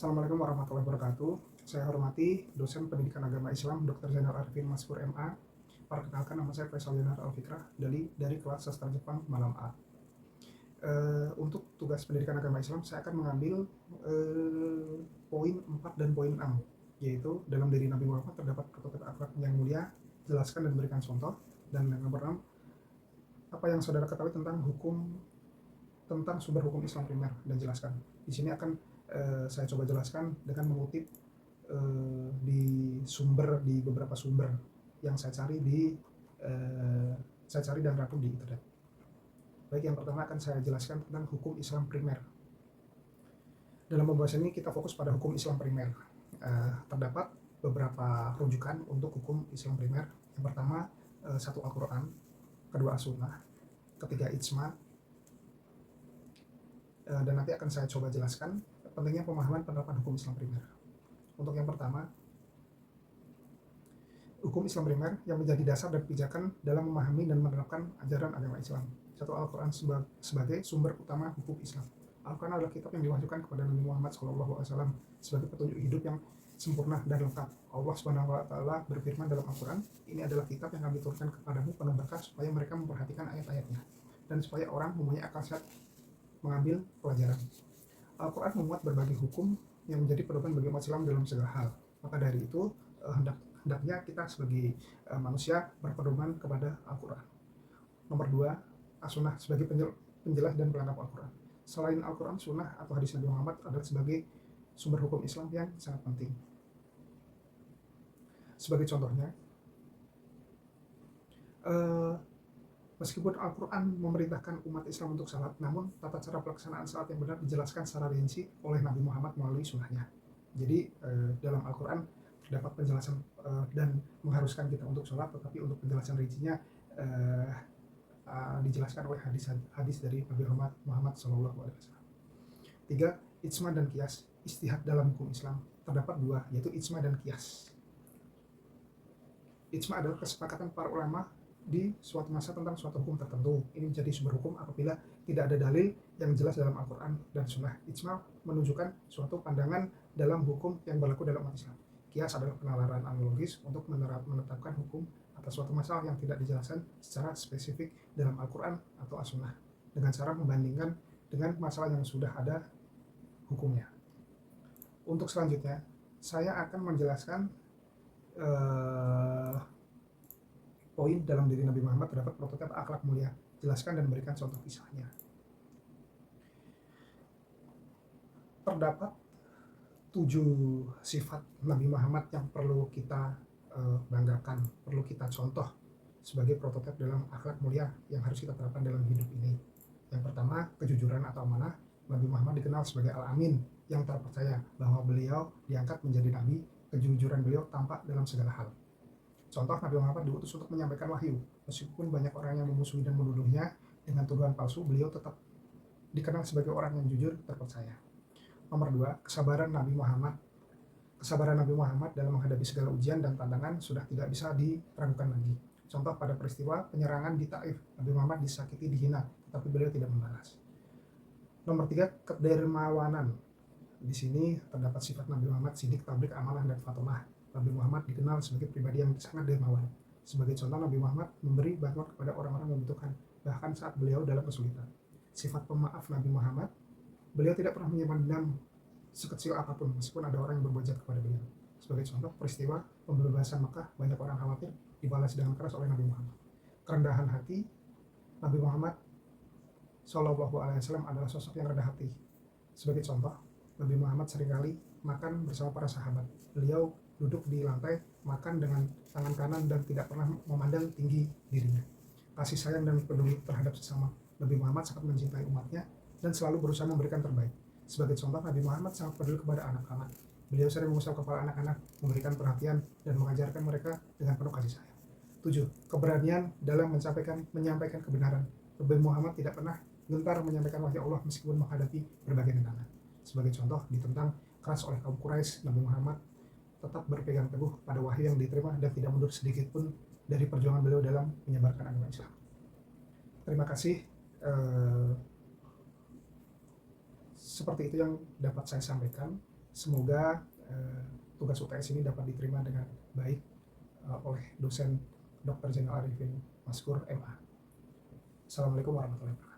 Assalamualaikum warahmatullahi wabarakatuh. Saya hormati dosen pendidikan agama Islam Dr. Zainal Arifin Maskur MA. Perkenalkan, nama saya Faisal Yanar Alfikrah dari kelas sastra Jepang malam A. Untuk tugas pendidikan agama Islam saya akan mengambil poin 4 dan poin 6, yaitu dalam diri Nabi Muhammad terdapat prototipe akhlak yang mulia, jelaskan dan berikan contoh. Dan yang nomor 6, apa yang saudara ketahui tentang sumber hukum Islam primer, dan jelaskan. Di sini akan saya coba jelaskan dengan mengutip di beberapa sumber yang saya cari dan rangkum di internet. Baik, yang pertama akan saya jelaskan tentang hukum Islam primer. Dalam pembahasan ini kita fokus pada hukum Islam primer. Terdapat beberapa rujukan untuk hukum Islam primer. Yang pertama, satu Al-Quran, kedua As-Sunnah, ketiga Ijma, dan nanti akan saya coba jelaskan pentingnya pemahaman penerapan hukum Islam primer. Untuk yang pertama, hukum Islam primer yang menjadi dasar dan pijakan dalam memahami dan menerapkan ajaran agama Islam. Satu, Al-Quran sebagai sumber utama hukum Islam. Al-Quran adalah kitab yang diwahyukan kepada Nabi Muhammad SAW sebagai petunjuk hidup yang sempurna dan lengkap. Allah SWT berfirman dalam Al-Quran, ini adalah kitab yang kami turunkan kepadamu penuh berkah supaya mereka memperhatikan ayat-ayatnya dan supaya orang mempunyai akal sehat mengambil pelajaran. Al-Quran memuat berbagai hukum yang menjadi pedoman bagi umat Islam dalam segala hal. Maka dari itu hendaknya kita sebagai manusia berpedoman kepada Al-Quran. Nomor 2, As-Sunnah sebagai penjelas dan pelengkap Al-Quran. Selain Al-Quran, Sunnah atau hadis Nabi Muhammad adalah sebagai sumber hukum Islam yang sangat penting. Sebagai contohnya, meskipun Al-Quran memerintahkan umat Islam untuk salat, namun tata cara pelaksanaan salat yang benar dijelaskan secara rinci oleh Nabi Muhammad melalui sunnahnya. Jadi dalam Al-Quran terdapat penjelasan dan mengharuskan kita untuk salat, tetapi untuk penjelasan rincinya dijelaskan oleh hadis dari Nabi Muhammad SAW. 3, Ijma dan Qiyas, ijtihad dalam hukum Islam. Terdapat 2, yaitu Ijma dan Qiyas. Ijma adalah kesepakatan para ulama di suatu masa tentang suatu hukum tertentu. Ini menjadi sumber hukum apabila tidak ada dalil yang jelas dalam Al-Quran dan Sunnah. Ijma menunjukkan suatu pandangan dalam hukum yang berlaku dalam umat Islam. Qiyas adalah penalaran analogis untuk menetapkan hukum atas suatu masalah yang tidak dijelaskan secara spesifik dalam Al-Quran atau As-Sunnah dengan cara membandingkan dengan masalah yang sudah ada hukumnya. Untuk selanjutnya, saya akan menjelaskan poin dalam diri Nabi Muhammad terdapat prototipe akhlak mulia, jelaskan dan berikan contoh kisahnya. Terdapat 7 sifat Nabi Muhammad yang perlu kita banggakan, perlu kita contoh sebagai prototipe dalam akhlak mulia yang harus kita terapkan dalam hidup ini. Yang pertama, kejujuran atau amanah. Nabi Muhammad dikenal sebagai Al-Amin yang terpercaya, bahwa beliau diangkat menjadi nabi. Kejujuran beliau tampak dalam segala hal. Contoh, Nabi Muhammad diutus untuk menyampaikan wahyu. Meskipun banyak orang yang memusuhi dan menuduhnya dengan tuduhan palsu, beliau tetap dikenal sebagai orang yang jujur, terpercaya. Nomor 2, kesabaran Nabi Muhammad. Kesabaran Nabi Muhammad dalam menghadapi segala ujian dan tantangan sudah tidak bisa diragukan lagi. Contoh, pada peristiwa penyerangan di Taif, Nabi Muhammad disakiti, dihina, tetapi beliau tidak membalas. Nomor 3, kedermawanan. Di sini terdapat sifat Nabi Muhammad sidik, tablik, amanah, dan fatonah. Nabi Muhammad dikenal sebagai pribadi yang sangat dermawan. Sebagai contoh, Nabi Muhammad memberi bantuan kepada orang-orang yang membutuhkan, bahkan saat beliau dalam kesulitan. Sifat pemaaf Nabi Muhammad, beliau tidak pernah menyimpan dendam sekecil apapun meskipun ada orang yang berbuat jahat kepada beliau. Sebagai contoh, peristiwa pembebasan Mekah, banyak orang khawatir dibalas dengan keras oleh Nabi Muhammad. Kerendahan hati Nabi Muhammad SAW adalah sosok yang rendah hati. Sebagai contoh, Nabi Muhammad seringkali makan bersama para sahabat. Beliau duduk di lantai, makan dengan tangan kanan dan tidak pernah memandang tinggi dirinya. Kasih sayang dan peduli terhadap sesama. Nabi Muhammad sangat mencintai umatnya dan selalu berusaha memberikan terbaik. Sebagai contoh, Nabi Muhammad sangat peduli kepada anak-anak. Beliau sering mengusap kepala anak-anak, memberikan perhatian dan mengajarkan mereka dengan penuh kasih sayang. 7, keberanian dalam menyampaikan kebenaran. Nabi Muhammad tidak pernah gentar menyampaikan wahyu Allah meskipun menghadapi berbagai rintangan. Sebagai contoh, ditentang keras oleh kaum Quraisy, Nabi Muhammad tetap berpegang teguh pada wahyu yang diterima dan tidak mundur sedikit pun dari perjuangan beliau dalam menyebarkan agama Islam. Terima kasih. Seperti itu yang dapat saya sampaikan. Semoga tugas UTS ini dapat diterima dengan baik oleh dosen Dr. Zainal Arifin Maskur MA. Assalamualaikum warahmatullahi wabarakatuh.